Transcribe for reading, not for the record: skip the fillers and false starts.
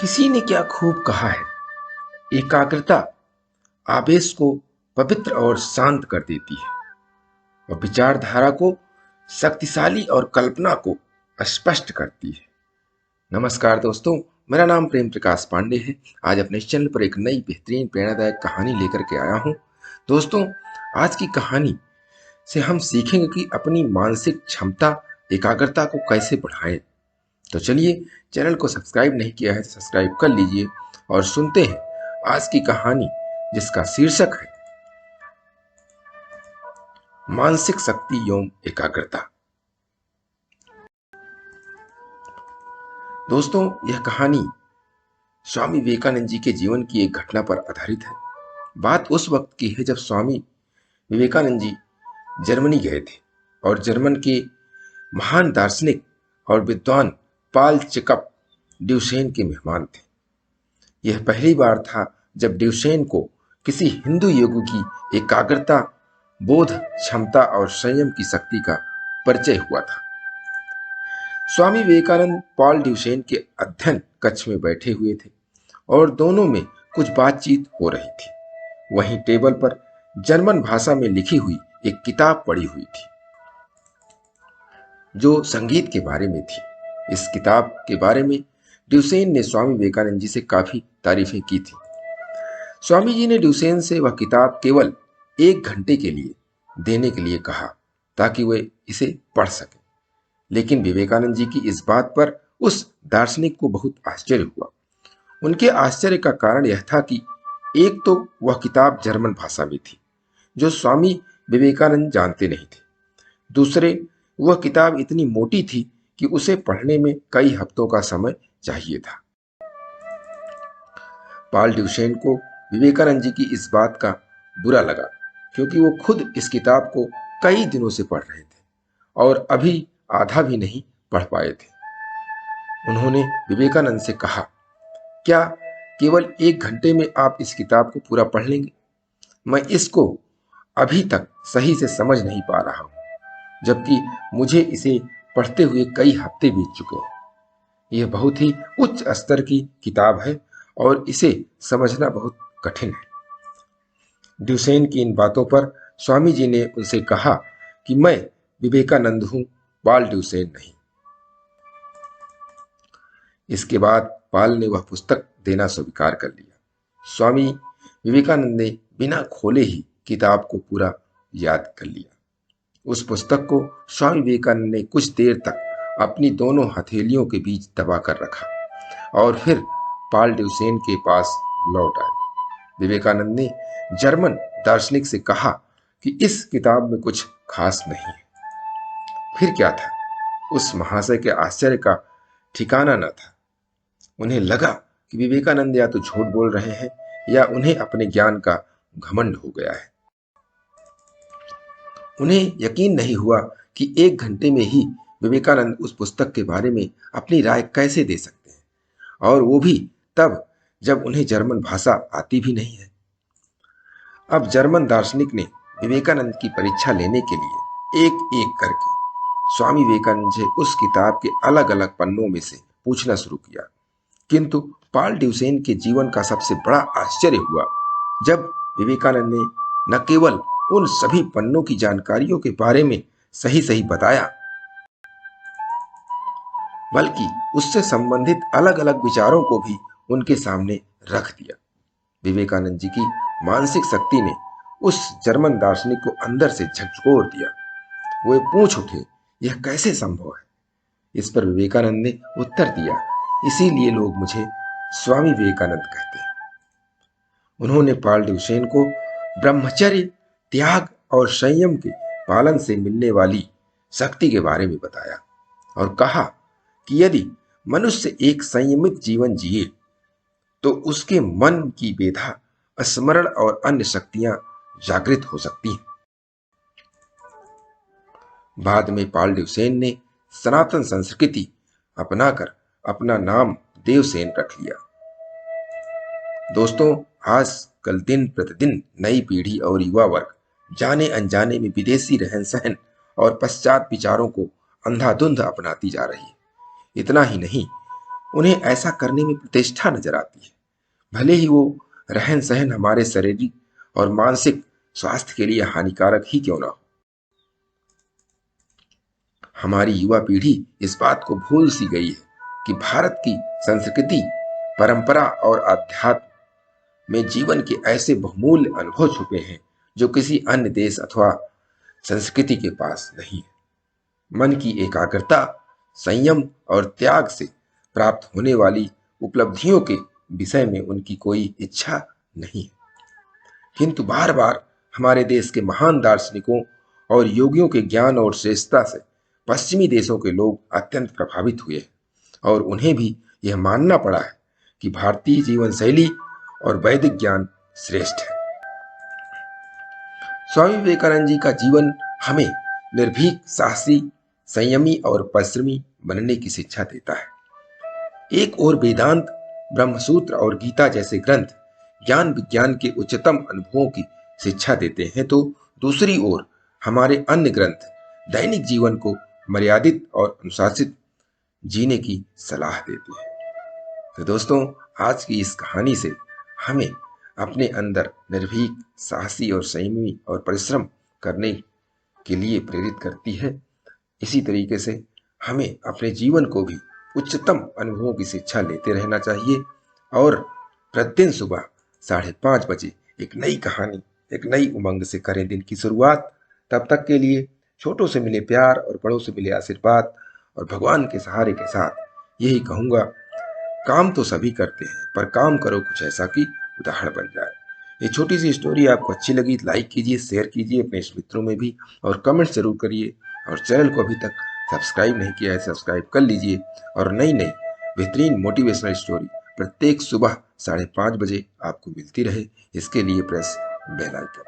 किसी ने क्या खूब कहा है, एकाग्रता आवेश को पवित्र और शांत कर देती है और विचारधारा को शक्तिशाली और कल्पना को स्पष्ट करती है। नमस्कार दोस्तों, मेरा नाम प्रेम प्रकाश पांडे है। आज अपने इस चैनल पर एक नई बेहतरीन प्रेरणादायक कहानी लेकर के आया हूं। दोस्तों, आज की कहानी से हम सीखेंगे कि अपनी मानसिक क्षमता एकाग्रता को कैसे बढ़ाएं। तो चलिए, चैनल को सब्सक्राइब नहीं किया है तो सब्सक्राइब कर लीजिए और सुनते हैं आज की कहानी, जिसका शीर्षक है मानसिक शक्ति एवं एकाग्रता। दोस्तों, यह कहानी स्वामी विवेकानंद जी के जीवन की एक घटना पर आधारित है। बात उस वक्त की है जब स्वामी विवेकानंद जी जर्मनी गए थे और जर्मन के महान दार्शनिक और विद्वान पाल चेकअप ड्यूशेन के मेहमान थे। यह पहली बार था जब ड्यूशेन को किसी हिंदू योगी की एकाग्रता, बोध क्षमता और संयम की शक्ति का परिचय हुआ था। स्वामी विवेकानंद पॉल ड्यूशेन के अध्ययन कक्ष में बैठे हुए थे और दोनों में कुछ बातचीत हो रही थी। वहीं टेबल पर जर्मन भाषा में लिखी हुई एक किताब पड़ी हुई थी जो संगीत के बारे में थी। इस किताब के बारे में ड्यूशेन ने स्वामी विवेकानंद जी से काफी तारीफें की थी। स्वामी जी ने ड्यूशेन से वह किताब केवल 1 घंटे के लिए देने के लिए कहा ताकि वे इसे पढ़ सके। लेकिन विवेकानंद जी की इस बात पर उस दार्शनिक को बहुत आश्चर्य हुआ। उनके आश्चर्य का कारण यह था कि एक तो वह किताब जर्मन भाषा में थी जो स्वामी विवेकानंद जानते नहीं थे। दूसरे, वह किताब इतनी मोटी थी कि उसे पढ़ने में कई हफ्तों का समय चाहिए था। पॉल ड्यूशेन को विवेकानंद जी की इस बात का बुरा लगा, क्योंकि वो खुद इस किताब को कई दिनों से पढ़ रहे थे और अभी आधा भी नहीं पढ़ पाए थे। उन्होंने विवेकानंद से कहा, क्या केवल 1 घंटे में आप इस किताब को पूरा पढ़ लेंगे? मैं इसको अभी तक सही से समझ नहीं पा रहा हूं, जबकि मुझे इसे पढ़ते हुए कई हफ्ते बीत चुके हैं। यह बहुत ही उच्च स्तर की किताब है और इसे समझना बहुत कठिन है। ड्यूशेन की इन बातों पर स्वामी जी ने उनसे कहा कि मैं विवेकानंद हूं, पॉल ड्यूशेन नहीं। इसके बाद पॉल ने वह पुस्तक देना स्वीकार कर लिया। स्वामी विवेकानंद ने बिना खोले ही किताब को पूरा याद कर लिया। उस पुस्तक को स्वामी विवेकानंद ने कुछ देर तक अपनी दोनों हथेलियों के बीच दबा कर रखा और फिर पॉल ड्यूशेन के पास लौट आए। विवेकानंद ने जर्मन दार्शनिक से कहा कि इस किताब में कुछ खास नहीं है। फिर क्या था? उस महाशय के आश्चर्य का ठिकाना न था। उन्हें लगा कि विवेकानंद या तो झूठ बोल रहे हैं या उन्हें अपने ज्ञान का घमंड हो गया है। उन्हें यकीन नहीं हुआ कि 1 घंटे में ही विवेकानंद उस पुस्तक के बारे में अपनी राय कैसे दे सकते हैं, और वो भी तब जब उन्हें जर्मन भाषा आती भी नहीं है। अब जर्मन दार्शनिक ने विवेकानंद की परीक्षा लेने के लिए एक एक करके स्वामी विवेकानंद से उस किताब के अलग अलग पन्नों में से पूछना शुरू किया। किंतु पॉल ड्यूशेन के जीवन का सबसे बड़ा आश्चर्य हुआ जब विवेकानंद ने न केवल उन सभी पन्नों की जानकारियों के बारे में सही सही बताया, बल्कि उससे संबंधित अलग अलग विचारों को भी उनके सामने रख दिया। विवेकानंद जी की मानसिक शक्ति ने उस जर्मन दार्शनिक को अंदर से झकझोर दिया। वे पूछ उठे, यह कैसे संभव है? इस पर विवेकानंद ने उत्तर दिया, इसीलिए लोग मुझे स्वामी विवेकानंद कहते हैं। उन्होंने पॉल ड्यूशेन को ब्रह्मचर्य, त्याग और संयम के पालन से मिलने वाली शक्ति के बारे में बताया और कहा कि यदि मनुष्य एक संयमित जीवन जिए तो उसके मन की बेधा, स्मरण और अन्य शक्तियां जागृत हो सकती हैं। बाद में पॉल ड्यूशेन ने सनातन संस्कृति अपनाकर अपना नाम देवसेन रख लिया। दोस्तों, आजकल दिन प्रतिदिन नई पीढ़ी और युवा वर्ग जाने अनजाने में विदेशी रहन सहन और पश्चात विचारों को अंधाधुंध अपनाती जा रही है। इतना ही नहीं, उन्हें ऐसा करने में प्रतिष्ठा नजर आती है, भले ही वो रहन सहन हमारे शारीरिक और मानसिक स्वास्थ्य के लिए हानिकारक ही क्यों ना हो। हमारी युवा पीढ़ी इस बात को भूल सी गई है कि भारत की संस्कृति, परंपरा और अध्यात्म में जीवन के ऐसे बहुमूल्य अनुभव छुपे हैं जो किसी अन्य देश अथवा संस्कृति के पास नहीं है। मन की एकाग्रता, संयम और त्याग से प्राप्त होने वाली उपलब्धियों के विषय में उनकी कोई इच्छा नहीं है, किंतु बार बार हमारे देश के महान दार्शनिकों और योगियों के ज्ञान और श्रेष्ठता से पश्चिमी देशों के लोग अत्यंत प्रभावित हुए हैं और उन्हें भी यह मानना पड़ा है कि भारतीय जीवन शैली और वैदिक ज्ञान श्रेष्ठ है। स्वामी विवेकानंद जी का जीवन हमें निर्भीक, साहसी, संयमी और परिश्रमी बनने की शिक्षा देता है। एक ओर वेदांत, ब्रह्मसूत्र और गीता जैसे ग्रंथ ज्ञान विज्ञान के उच्चतम अनुभवों की शिक्षा देते हैं, तो दूसरी ओर हमारे अन्य ग्रंथ दैनिक जीवन को मर्यादित और अनुशासित जीने की सलाह देते हैं। तो दोस्तों, आज की इस कहानी से हमें अपने अंदर निर्भीक, साहसी और संयमी और परिश्रम करने के लिए प्रेरित करती है। इसी तरीके से हमें अपने जीवन को भी उच्चतम अनुभवों की शिक्षा लेते रहना चाहिए और प्रतिदिन सुबह 5:30 बजे एक नई कहानी, एक नई उमंग से करें दिन की शुरुआत। तब तक के लिए छोटों से मिले प्यार और बड़ों से मिले आशीर्वाद और भगवान के सहारे के साथ यही कहूँगा, काम तो सभी करते हैं पर काम करो कुछ ऐसा कि उदाहरण बन जाए। ये छोटी सी स्टोरी आपको अच्छी लगी, लाइक कीजिए, शेयर कीजिए अपने मित्रों में भी और कमेंट जरूर करिए। और चैनल को अभी तक सब्सक्राइब नहीं किया है, सब्सक्राइब कर लीजिए और नई नई बेहतरीन मोटिवेशनल स्टोरी प्रत्येक सुबह 5:30 बजे आपको मिलती रहे, इसके लिए प्रेस बेल आइकन।